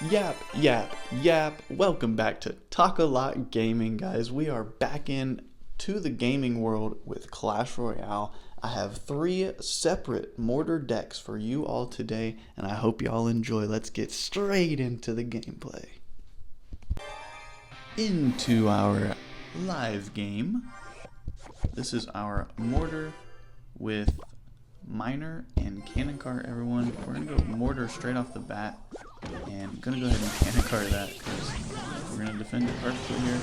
Yap. Welcome back to Talk.a.lot.gaming, guys. We are back in to the gaming world with Clash Royale. I have 3 separate Mortar decks for you all today, and I hope y'all enjoy. Let's get straight into the gameplay. Into our live game. This is our Mortar with Miner and Cannon Cart, everyone. We're going to go Mortar straight off the bat. And I'm going to go ahead and Cannon Cart that because we're going to defend it perfectly here.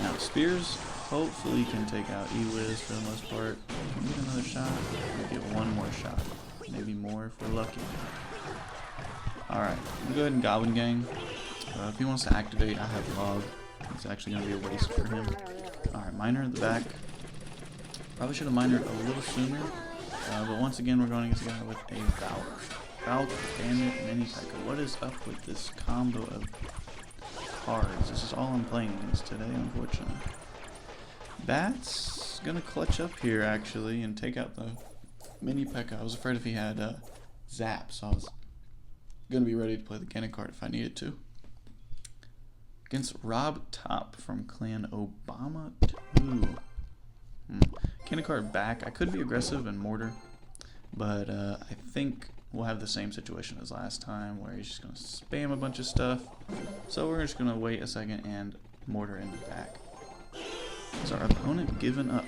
Now, Spears hopefully can take out E-Wiz for the most part. Can we get another shot? We'll get one more shot. Maybe more if we're lucky. Alright, I'm going to go ahead and Goblin Gang. If he wants to activate, I have Log. It's actually going to be a waste for him. Alright, Miner at the back. Probably should have Miner a little sooner. But once again, we're going against a guy with a Valk, Bandit, Mini-Pekka. What is up with this combo of cards? This is all I'm playing against today, unfortunately. Bat's gonna clutch up here, actually, and take out the Mini-Pekka. I was afraid if he had Zap, so I was gonna be ready to play the Cannon Cart if I needed to. Against Rob Top from Clan Obama 2. Cannon Cart back. I could be aggressive in Mortar, but I think we'll have the same situation as last time where he's just going to spam a bunch of stuff. So we're just going to wait a second and Mortar in the back. Is our opponent given up?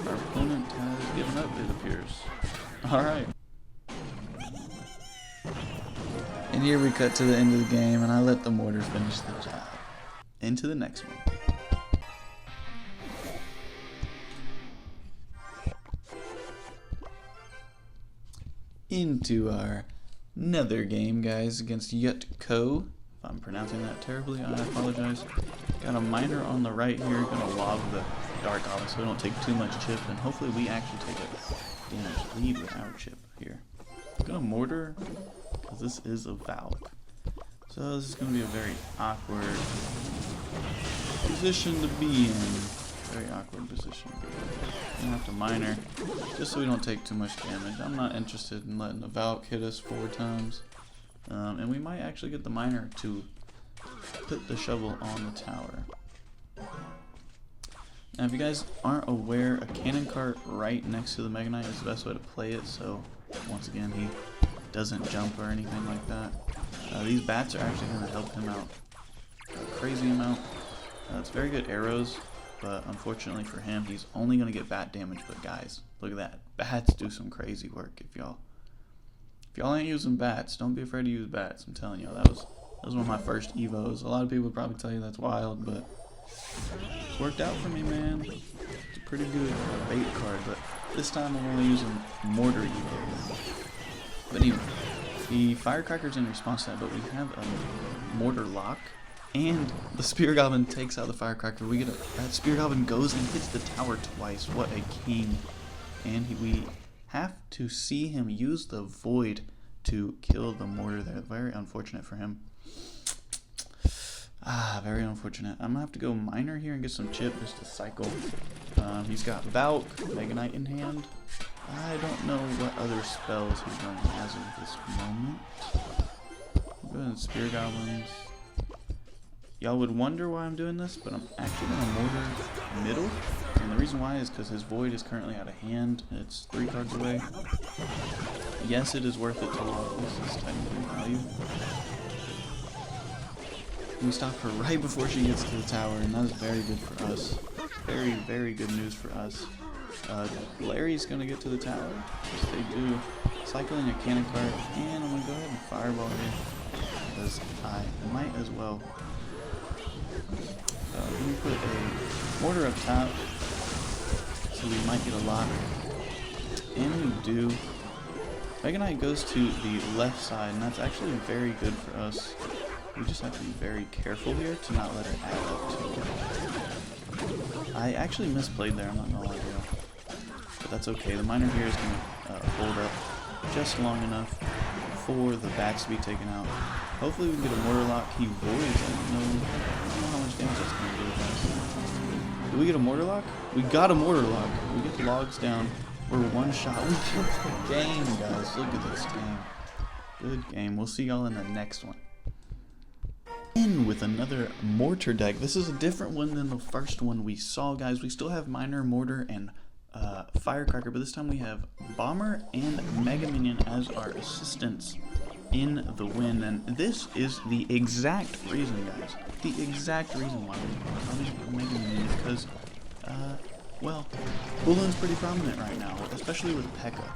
Our opponent has given up, it appears. Alright. And here we cut to the end of the game, and I let the Mortar finish the job. Into the next one. Into our nether game, guys, against Yutko. If I'm pronouncing that terribly, I apologize. Got a Miner on the right here, gonna log the Dark Goblin so we don't take too much chip, and hopefully we actually take a damage lead with our chip here. Gonna Mortar, because this is a Valk. So this is gonna be a very awkward position to be in. Very awkward position. Gonna have to Miner just so we don't take too much damage. I'm not interested in letting the Valk hit us 4 times. And we might actually get the Miner to put the shovel on the tower. Now, if you guys aren't aware, a Cannon Cart right next to the Mega Knight is the best way to play it. So once again, he doesn't jump or anything like that. These bats are actually going to help him out a crazy amount. It's very good arrows. But unfortunately for him, he's only going to get bat damage. But guys, look at that. Bats do some crazy work. If y'all ain't using bats, don't be afraid to use bats. I'm telling y'all, that was one of my first evos. A lot of people would probably tell you that's wild, but it's worked out for me, man. It's a pretty good bait card, but this time I'm only using Mortar evo. But anyway, the Firecracker's in response to that, but we have a Mortar lock. And the Spear Goblin takes out the Firecracker. We get that Spear Goblin goes and hits the tower twice. What a king! And we have to see him use the Void to kill the Mortar there. Very unfortunate for him. Very unfortunate. I'm gonna have to go Miner here and get some chip just to cycle. He's got Valk, Mega Knight in hand. I don't know what other spells he's running as of this moment. Go ahead and Spear Goblins. Y'all would wonder why I'm doing this, but I'm actually going to Mortar middle. And the reason why is because his Void is currently out of hand. It's 3 cards away. Yes, it is worth it to log this. It's technically value. We stop her right before she gets to the tower, and that is very good for us. Very, very good news for us. Larry's going to get to the tower. Yes, they do. Cycling a Cannon Cart, and I'm going to go ahead and Fireball here. Because I might as well. Let me put a Mortar up top, so we might get a lock, and we do. Mega Knight goes to the left side, and that's actually very good for us. We just have to be very careful here to not let her add up too much. I actually misplayed there, I'm not gonna lie to you. But that's okay, the Miner here is gonna hold up just long enough for the bats to be taken out. Hopefully we can get a Mortar lock. He voids. I don't know how much damage that's going to do, guys. Did we get a Mortar lock? We got a Mortar lock. We get the logs down. We're 1 shot. We get the game, guys. Look at this game. Good game. We'll see y'all in the next one. In with another Mortar deck. This is a different one than the first one we saw, guys. We still have Miner, Mortar, and Firecracker, but this time we have Bomber and Mega Minion as our assistants in the win. And this is the exact reason, guys. The exact reason why we're running Mega Minion is because, well, Balloon's pretty prominent right now, especially with P.E.K.K.A.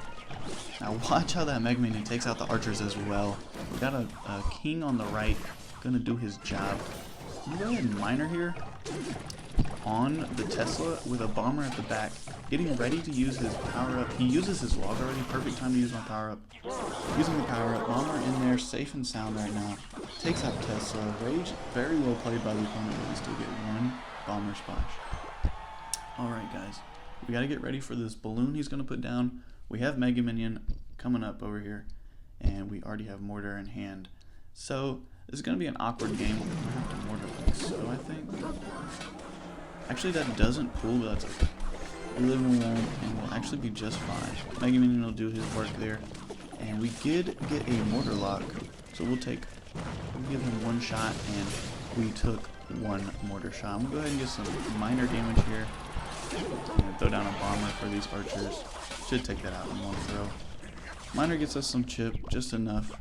Now watch how that Mega Minion takes out the archers as well. We got a king on the right, gonna do his job. I'm gonna go ahead and Miner here on the Tesla with a Bomber at the back, getting ready to use his power up. He uses his log already, perfect time to use my power up. Using the power up, Bomber in there, safe and sound right now. Takes out Tesla. Rage, very well played by the opponent, but we still get one Bomber splash. Alright guys, we gotta get ready for this balloon he's gonna put down. We have Mega Minion coming up over here, and we already have Mortar in hand. So this is gonna be an awkward game. We're gonna have to Mortar like so, I think. Actually, that doesn't pull, but that's okay. We live and learn, and we'll actually be just fine. Mega Minion will do his work there, and we did get a Mortar lock, so we'll give him one shot, and we took one Mortar shot. I'm gonna go ahead and get some minor damage here, and throw down a Bomber for these archers. Should take that out in one throw. Miner gets us some chip, just enough.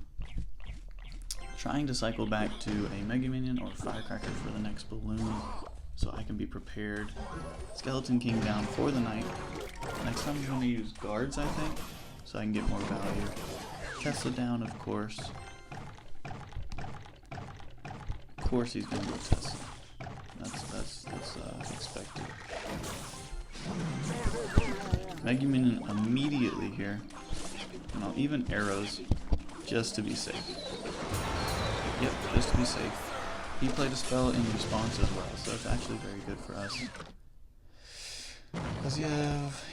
Trying to cycle back to a Mega Minion or Firecracker for the next balloon, so I can be prepared. Skeleton King down for the night. Next time I'm going to use guards, I think, so I can get more value. Tesla down, of course. Of course he's going to go Tesla. That's expected. Mega Minion immediately here. And I'll even arrows just to be safe. Yep, just to be safe. He played a spell in response as well, so it's actually very good for us.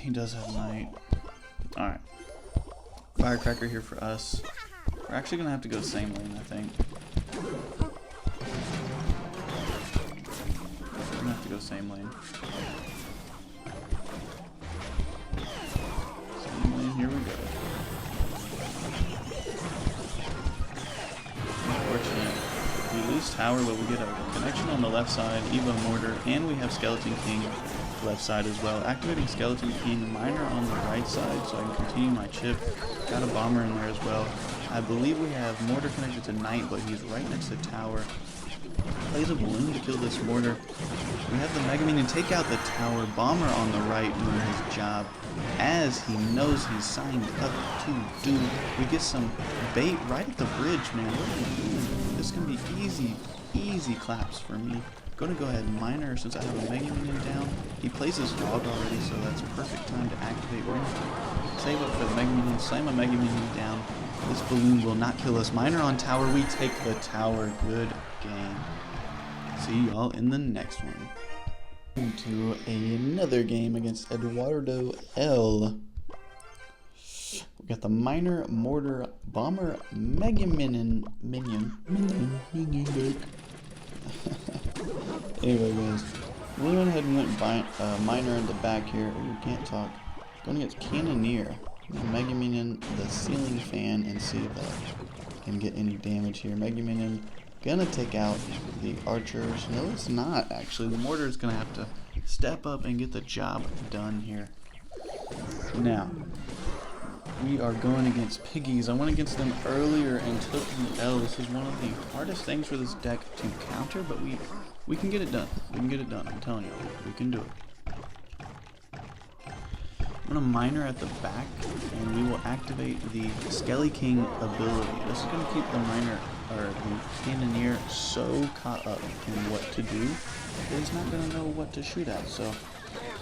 He does have Knight. Alright. Firecracker here for us. We're actually gonna have to go same lane, I think. We're gonna have to go same lane. Same lane, here we go. Unfortunate. We lose tower, but we get a connection on the left side, Evo Mortar, and we have Skeleton King left side as well. Activating Skeleton King, Miner on the right side, so I can continue my chip. Got a Bomber in there as well. I believe we have Mortar connected to Knight, but he's right next to tower. Plays a balloon to kill this Mortar. We have the Mega Minion take out the tower. Bomber on the right doing his job, as he knows he's signed up to do. We get some bait right at the bridge, man. What are we doing? This can be easy claps for me. Gonna go ahead and Miner since I have a Mega Minion down. He plays his log already, so that's perfect time to activate. We're gonna save up for the Mega Minion, slam a Mega Minion down. This balloon will not kill us. Miner on tower, we take the tower. Good game. See y'all in the next one. Into another game against Eduardo L. We got the Miner, Mortar, Bomber, Mega Minion deck. Anyway, guys, we went ahead and went Miner in the back here. Oh, can't talk. Going against Cannoneer, the Mega Minion, the Ceiling Fan, and see if I can get any damage here. Mega Minion gonna take out the archers. No, it's not actually. The Mortar is gonna have to step up and get the job done here. Now, we are going against Piggies. I went against them earlier and took the L. This is one of the hardest things for this deck to counter, but we can get it done. We can get it done. I'm telling you, we can do it. I'm gonna Miner at the back, and we will activate the Skelly King ability. This is gonna keep the Miner or the Cannoneer so caught up in what to do that he's not gonna know what to shoot at. So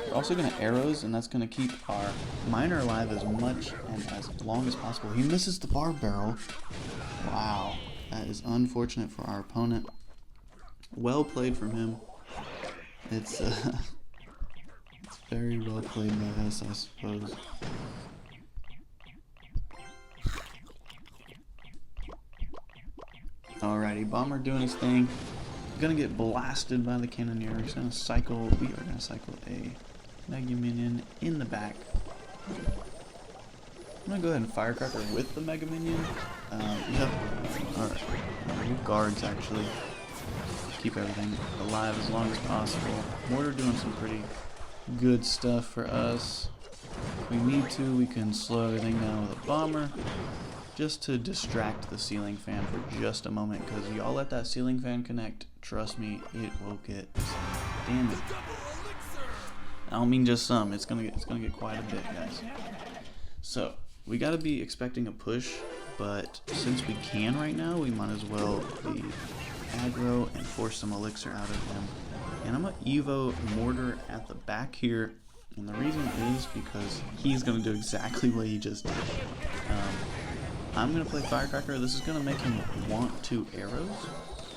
we're also gonna arrows, and that's gonna keep our Miner alive as much and as long as possible. He misses the bar barrel. Wow, that is unfortunate for our opponent. Well played from him. It's very well played by us, I suppose. Alrighty, Bomber doing his thing. Gonna get blasted by the Cannoneer. He's gonna cycle. We are gonna cycle a Mega Minion in the back. I'm gonna go ahead and Firecracker with the Mega Minion. We have our new guards actually. Keep everything alive as long as possible. Mortar doing some pretty good stuff for us. If we need to, we can slow everything down with a bomber. Just to distract the ceiling fan for just a moment, because y'all let that ceiling fan connect, trust me, it will get damaged. I don't mean just some, it's gonna get quite a bit, guys. So we gotta be expecting a push, but since we can right now, we might as well be aggro and force some elixir out of him. And I'm gonna evo Mortar at the back here, and the reason is because he's gonna do exactly what he just did. I'm going to play Firecracker. This is going to make him want 2 arrows,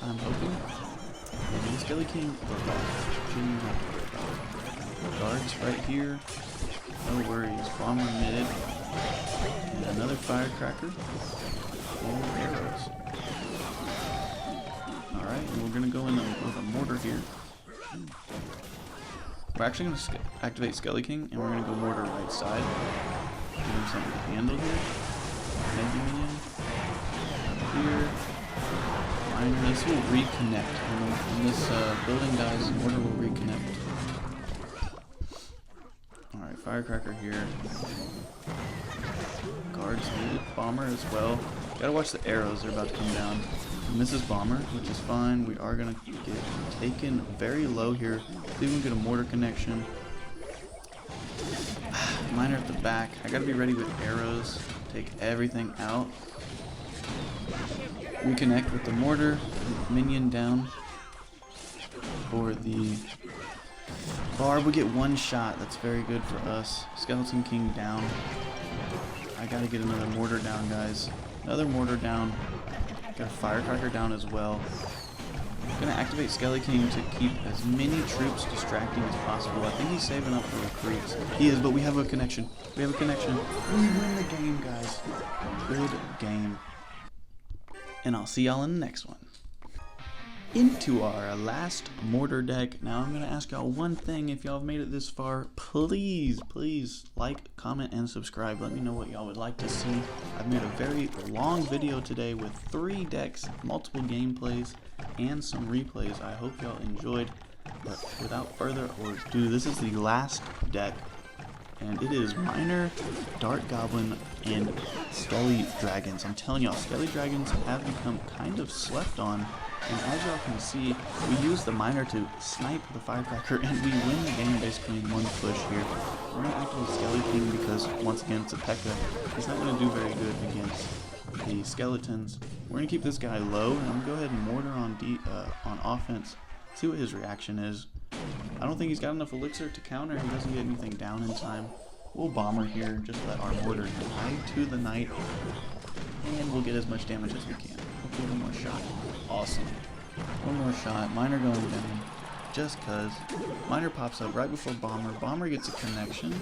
I'm hoping. And the Skelly King, guards right here. No worries. Bomber emitted. And another Firecracker. And arrows. Alright, and we're going to go in with a Mortar here. We're actually going to activate Skelly King, and we're going to go Mortar right side. Give him something to handle here. Minion here. Miner. This will reconnect. When this building dies, Mortar will reconnect. Alright, Firecracker here. Guards needed. Bomber as well. Gotta watch the arrows, they're about to come down. Misses Bomber, which is fine. We are gonna get taken very low here. See if we can get a Mortar connection. Miner at the back. I gotta be ready with arrows. Take everything out. Reconnect with the Mortar. Minion down. For the Barb, we get 1 shot. That's very good for us. Skeleton King down. I gotta get another Mortar down, guys. Another Mortar down. Got a Firecracker down as well. Gonna activate Skelly King to keep as many troops distracting as possible. I think he's saving up for recruits. He is, but we have a connection. We have a connection. We win the game, guys. Good game. And I'll see y'all in the next one. Into our last Mortar deck. Now I'm gonna ask y'all one thing. If y'all have made it this far, please like, comment, and subscribe. Let me know what y'all would like to see. I've made a very long video today with 3 decks, multiple gameplays, and some replays. I hope y'all enjoyed. But without further ado, this is the last deck, and it is Miner, Dark Goblin, and Skelly Dragons. I'm telling y'all, Skelly Dragons have become kind of slept on, and as y'all can see, we use the Miner to snipe the Firecracker, and we win the game basically in 1 push here. We're going to activate Skelly King because, once again, it's a P.E.K.K.A. He's not going to do very good against the skeletons. We're going to keep this guy low, and I'm going to go ahead and Mortar on offense. See what his reaction is. I don't think he's got enough elixir to counter. He doesn't get anything down in time. We'll Bomber here, just let our Mortar die to the knight, and we'll get as much damage as we can. Hopefully 1 more shot. Awesome. 1 more shot. Miner going down. Just cause. Miner pops up right before Bomber. Bomber gets a connection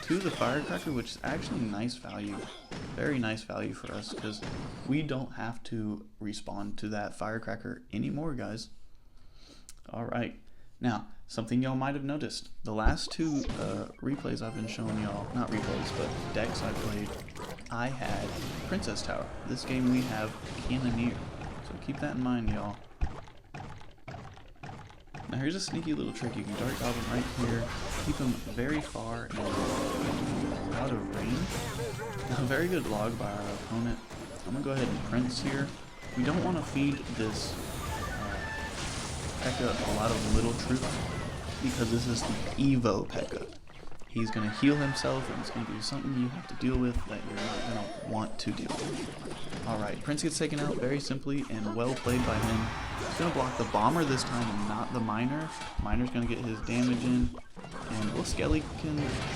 to the Firecracker, which is actually nice value. Very nice value for us, because we don't have to respawn to that Firecracker anymore, guys. Alright. Now, something y'all might have noticed. The last 2 replays I've been showing y'all, not replays, but decks I played, I had Princess Tower. This game we have Cannoneer. So keep that in mind, y'all. Now here's a sneaky little trick. You can Dark Goblin right here, keep him very far and out of range. Now, a very good log by our opponent. I'm going to go ahead and Prince here. We don't want to feed this P.E.K.K.A. a lot of little troops, because this is the Evo P.E.K.K.A. He's going to heal himself, and it's going to be something you have to deal with that you're not going to want to deal with. Alright, Prince gets taken out very simply and well played by him. He's going to block the Bomber this time and not the Miner. Miner's going to get his damage in. And we'll Skeleton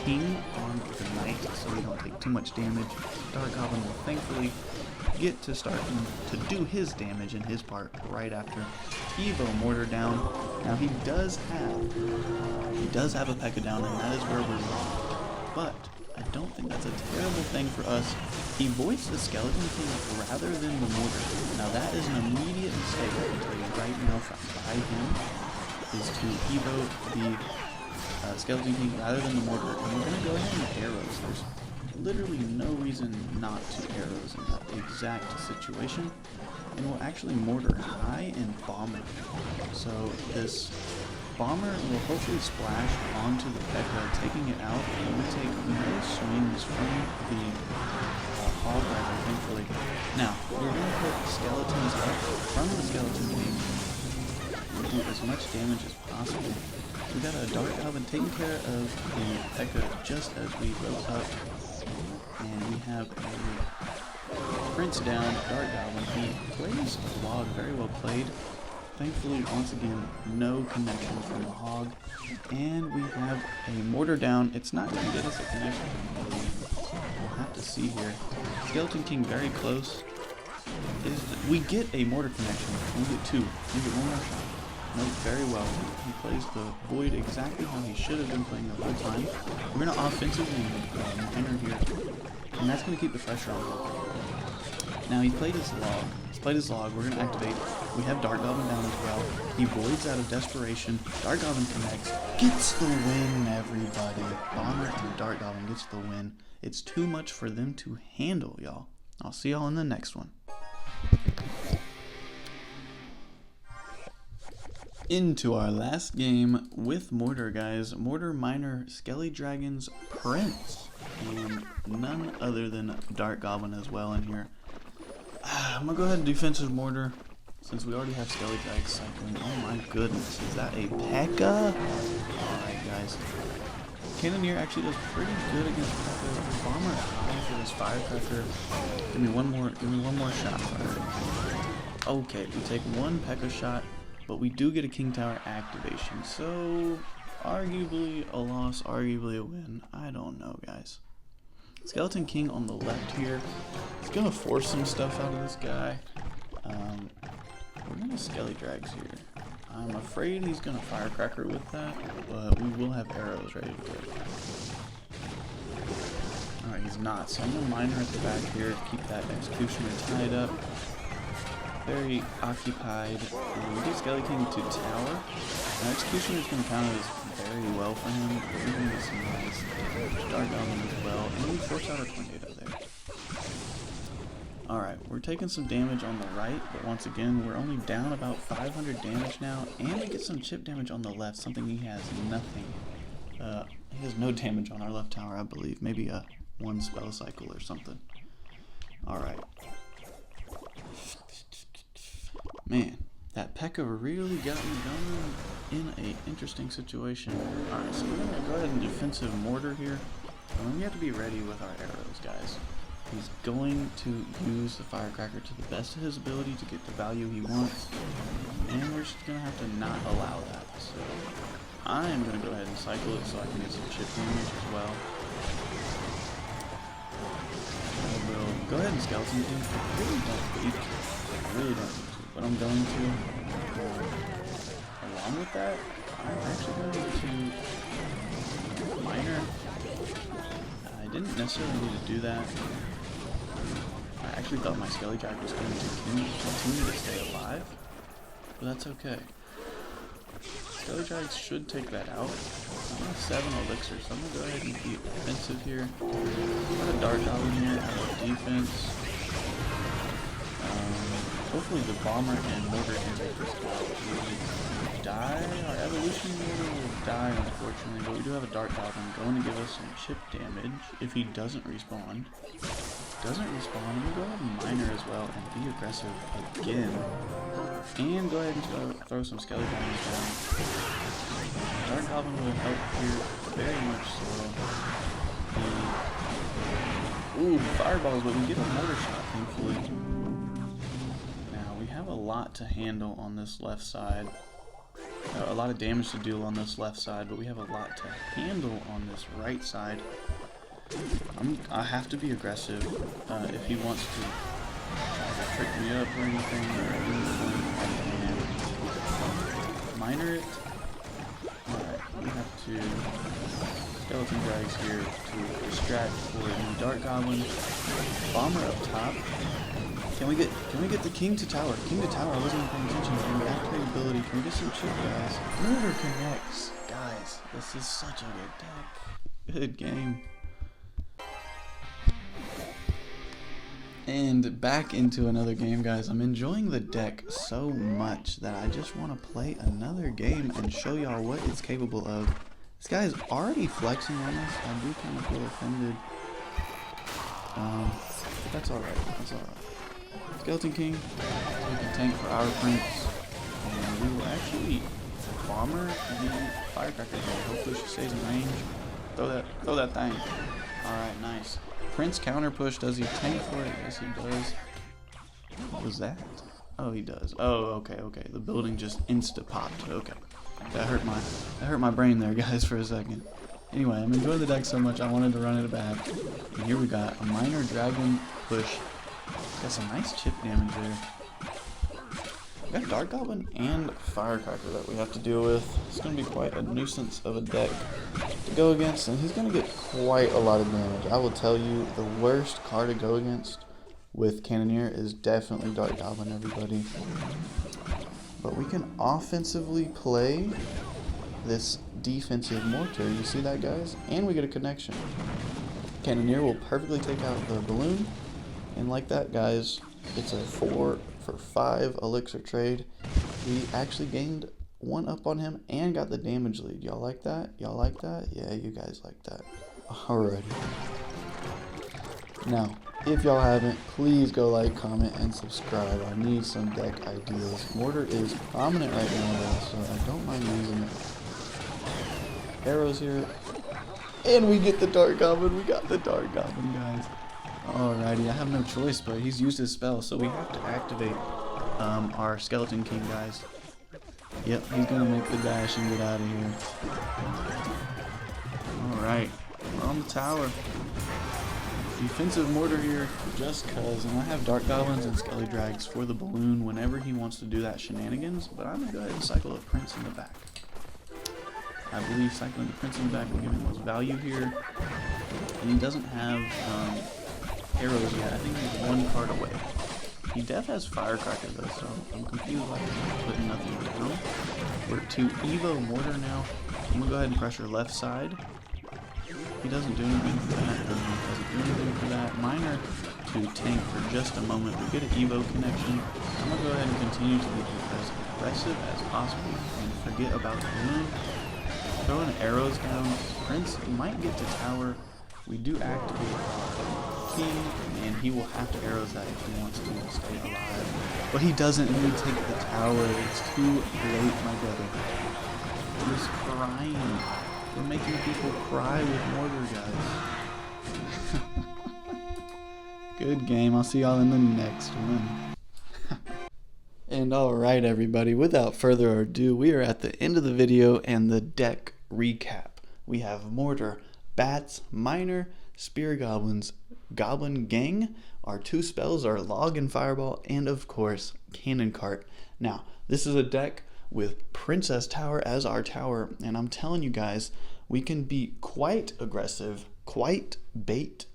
King on the Knight so we don't take too much damage. Dark Goblin will thankfully get to start to do his damage in his part right after Evo Mortar down. Now he does have a P.E.K.K.A. down, and that is where we're wrong. But I don't think that's a terrible thing for us. He voiced the Skeleton King rather than the Mortar. Now that is an immediate mistake, I can tell you right now by him, is to Evo the Skeleton King rather than the Mortar. And we're going to go ahead and arrows. There's literally no reason not to arrows in that exact situation. And we'll actually mortar high and bomber. So this bomber will hopefully splash onto the P.E.K.K.A, taking it out, and we take no swings from the hog rider, thankfully. Now, we're going to put skeletons up from the skeleton king and do as much damage as possible. We got a Dark Goblin taking care of the P.E.K.K.A just as we go up, and we have a Prince down, Dark Goblin. He plays log, very well played. Thankfully, once again, no connection from the hog, and we have a mortar down. It's not going to get us a connection. We'll have to see here. Skeleton King very close. We get a mortar connection. We get two. We get one more shot. Nope, very well. He plays the void exactly how he should have been playing the whole time. We're going to offensively enter here, and that's going to keep the pressure on. Now he played his log. He's played his log. We're going to activate. We have Dark Goblin down as well. He voids out of desperation. Dark Goblin connects. Gets the win, everybody. Bomber and Dark Goblin gets the win. It's too much for them to handle, y'all. I'll see y'all in the next one. Into our last game with Mortar, guys. Mortar Miner Skelly Dragon's Prince. And none other than Dark Goblin as well in here. I'm gonna go ahead and defensive mortar since we already have Skelly Drags cycling. Oh my goodness, is that a P.E.K.K.A? Alright guys. Cannoneer actually does pretty good against P.E.K.K.A. Bomber high for this Firecracker. Give me one more shot. Okay, we take one P.E.K.K.A shot, but we do get a King Tower activation. So arguably a loss, arguably a win. I don't know, guys. Skeleton King on the left here. He's gonna force some stuff out of this guy. We're gonna Skelly Drags here. I'm afraid he's gonna Firecracker with that, but we will have arrows ready to go. Alright, he's not. So I'm gonna Miner at the back here to keep that Executioner tied up. Very occupied. We get Skelly King to tower. Now Executioner is gonna count as very well for him. We're gonna get some nice Dark Goblin as well. And we force out our tornado there. Alright, we're taking some damage on the right, but once again, we're only down about 500 damage now, and we get some chip damage on the left, something he has nothing. He has no damage on our left tower, I believe. Maybe a one spell cycle or something. Alright. Man, that P.E.K.K.A really got me going in an interesting situation. Alright, so we're going to go ahead and defensive mortar here. And we have to be ready with our arrows, guys. He's going to use the Firecracker to the best of his ability to get the value he wants. And we're just going to have to not allow that. So I am going to go ahead and cycle it so I can get some chip damage as well. I will go ahead and Skeleton King. I really don't need to. I really don't need to. But I'm going to. Along with that, I'm actually going to Miner. I didn't necessarily need to do that. I actually thought my Skelly Drag was going to continue to stay alive, but that's okay. Skelly Drags should take that out. I'm at 7 elixir, so I'm going to go ahead and be offensive here. Got a Dark Goblin here out of defense. Hopefully the Bomber and Mortar can take this out. We die. Our Evolution Mortar will die, unfortunately, but we do have a Dark Goblin going to give us some chip damage if he doesn't respawn. Doesn't respawn, we'll go ahead and Miner as well and be aggressive again. And go ahead and throw some Skelly Dragons down. Dark Goblin will help here very much so. Ooh, fireballs, but we get a mortar shot, thankfully. Now, we have a lot to handle on this left side. A lot of damage to deal on this left side, but we have a lot to handle on this right side. I have to be aggressive if he wants to try to trick me up or anything, or at any point I can Miner it. Alright, we have to Skeleton Drags here to distract for the Dark Goblin. Bomber up top. Can we get the King to tower? King to tower, I wasn't even paying attention. Can we activate ability? Can we get some chip, guys? Mortar connects. Guys, this is such a good deck. Good game. And back into another game, guys. I'm enjoying the deck so much that I just want to play another game and show y'all what it's capable of. This guy is already flexing on us. I do kind of feel offended. But that's alright. That's alright. Skeleton King, we can tank for our prince. And we will actually bomber the Firecracker here. Hopefully she stays in range. Throw that thing. Alright, nice. Prince counter push. Does he tank for it? Yes, he does. What was that? Oh, he does. Oh, okay. The building just insta popped. Okay, that hurt my brain there, guys, for a second. Anyway, I'm enjoying the deck so much I wanted to run it back. And here we got a minor dragon push. Got some nice chip damage there. We got Dark Goblin and Firecracker that we have to deal with. It's going to be quite a nuisance of a deck to go against, and he's going to get quite a lot of damage. I will tell you, the worst card to go against with Cannoneer is definitely Dark Goblin, everybody. But we can offensively play this defensive Mortar. You see that, guys? And we get a connection. Cannoneer will perfectly take out the balloon, and like that, guys, it's a 4 for 5 elixir trade. We actually gained 1 up on him and got the damage lead. Y'all like that? Y'all like that? Yeah, you guys like that. Alrighty. Now, if y'all haven't, please go like, comment, and subscribe. I need some deck ideas. Mortar is prominent right now, though, so I don't mind using it. Arrows here. And we get the Dark Goblin. We got the Dark Goblin, guys. Alrighty, I have no choice, but he's used his spell, so we have to activate our Skeleton King, guys. Yep, he's gonna make the dash and get out of here. Alright, we're on the tower. Defensive Mortar here, just cuz, and I have Dark Goblins and Skelly Drags for the balloon whenever he wants to do that shenanigans, but I'm gonna go ahead and cycle a Prince in the back. I believe cycling the Prince in the back will give him most value here, and he doesn't have arrows yet. I think he's 1 card away. He def has Firecracker though, so I'm confused why he's putting nothing down. We're to Evo Mortar now. I'm gonna go ahead and pressure left side. He doesn't do anything for that. Doesn't do anything for that. Minor to tank for just a moment. We get an Evo connection. I'm gonna go ahead and continue to be as aggressive as possible and forget about the balloon. Throwing arrows down. Prince might get to tower. We do activate our King, and he will have to arrows that if he wants to stay alive. But he doesn't, and we take the tower. It's too late, my brother. He's crying. We're making people cry with Mortar, guys. Good game. I'll see y'all in the next one. And alright, everybody, without further ado, we are at the end of the video and the deck recap. We have Mortar, Bats, Minor, Spear Goblins, Goblin Gang. Our 2 spells are Log and Fireball, and of course, Cannon Cart. Now, this is a deck with Princess Tower as our tower, and I'm telling you guys, we can be quite aggressive, quite bait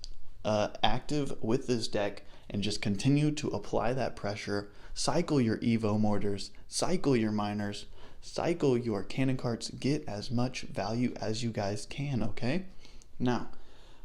active with this deck, and just continue to apply that pressure. Cycle your Evo Mortars, cycle your Miners, cycle your Cannon Carts, get as much value as you guys can, okay? Now,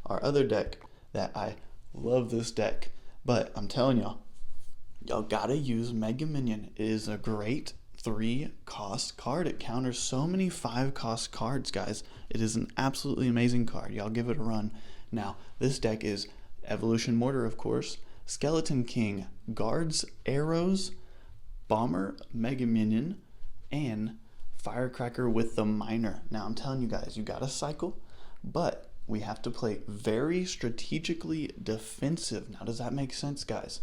our other deck that I love this deck, but I'm telling y'all gotta use Mega Minion. It is a great 3-cost card. It counters so many 5-cost cards, guys. It is an absolutely amazing card. Y'all give it a run. Now, this deck is Evolution Mortar, of course, Skeleton King, Guards, Arrows, Bomber, Mega Minion, and Firecracker with the Minor. Now, I'm telling you guys, you gotta cycle, but we have to play very strategically defensive. Now, does that make sense, guys?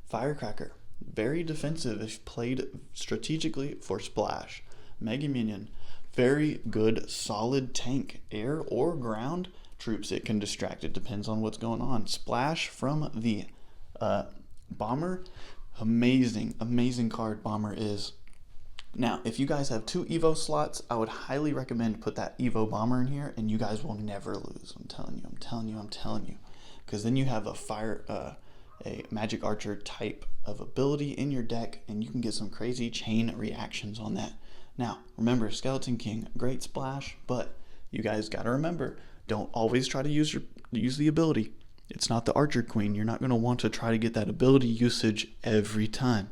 Firecracker, very defensive if played strategically for splash. Mega Minion, very good, solid tank. Air or ground troops, it can distract. It depends on what's going on. Splash from the Bomber, amazing card Bomber is. Now, if you guys have 2 Evo slots, I would highly recommend put that Evo Bomber in here, and you guys will never lose. I'm telling you. Because then you have a Magic Archer type of ability in your deck, and you can get some crazy chain reactions on that. Now, remember, Skeleton King, great splash, but you guys gotta remember, don't always try to use the ability. It's not the Archer Queen. You're not going to want to try to get that ability usage every time.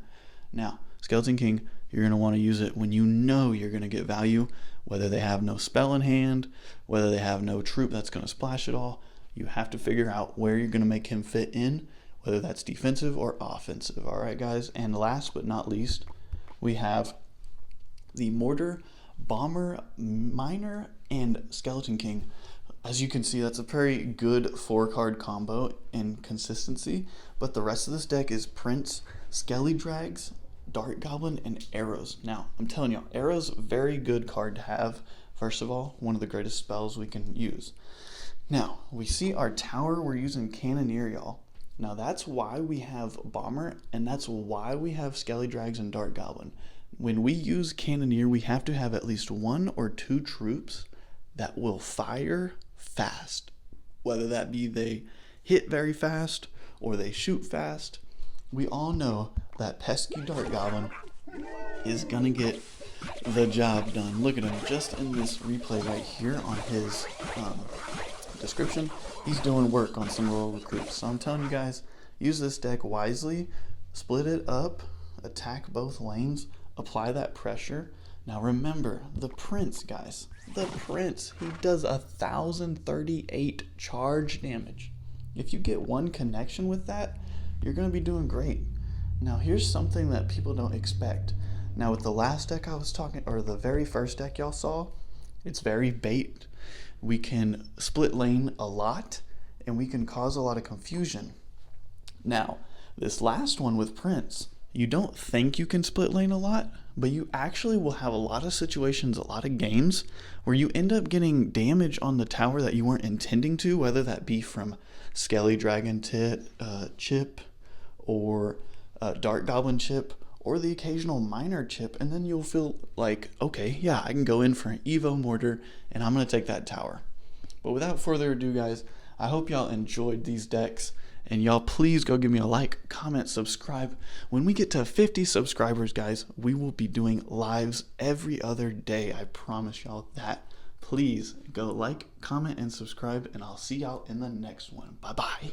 Now, Skeleton King, you're going to want to use it when you know you're going to get value, whether they have no spell in hand, whether they have no troop that's going to splash it all. You have to figure out where you're going to make him fit in, whether that's defensive or offensive. All right, guys. And last but not least, we have the Mortar, Bomber, Miner, and Skeleton King. As you can see, that's a very good 4-card combo in consistency, but the rest of this deck is Prince, Skelly Drags, Dart Goblin, and Arrows. Now, I'm telling you, Arrows, very good card to have. First of all, one of the greatest spells we can use. Now, we see our tower, we're using Cannoneer, y'all. Now, that's why we have Bomber, and that's why we have Skelly Drags and Dart Goblin. When we use Cannoneer, we have to have at least 1 or 2 troops that will fire fast. Whether that be they hit very fast or they shoot fast. We all know that pesky Dart Goblin is going to get the job done. Look at him just in this replay right here on his description. He's doing work on some royal recruits. So I'm telling you guys, use this deck wisely. Split it up. Attack both lanes. Apply that pressure. Now remember, the Prince, guys. The Prince, he does 1,038 charge damage. If you get one connection with that, you're going to be doing great. Now here's something that people don't expect. Now with the last deck I was talking, or the very first deck y'all saw, it's very bait. We can split lane a lot, and we can cause a lot of confusion. Now, this last one with Prince, you don't think you can split lane a lot, but you actually will have a lot of situations, a lot of games, where you end up getting damage on the tower that you weren't intending to, whether that be from Skelly Dragon chip, or Dart Goblin chip, or the occasional Miner chip, and then you'll feel like, okay, yeah, I can go in for an Evo Mortar, and I'm going to take that tower. But without further ado, guys, I hope y'all enjoyed these decks, and y'all please go give me a like, comment, subscribe. When we get to 50 subscribers, guys, we will be doing lives every other day. I promise y'all that. Please go like, comment, and subscribe, and I'll see y'all in the next one. Bye-bye.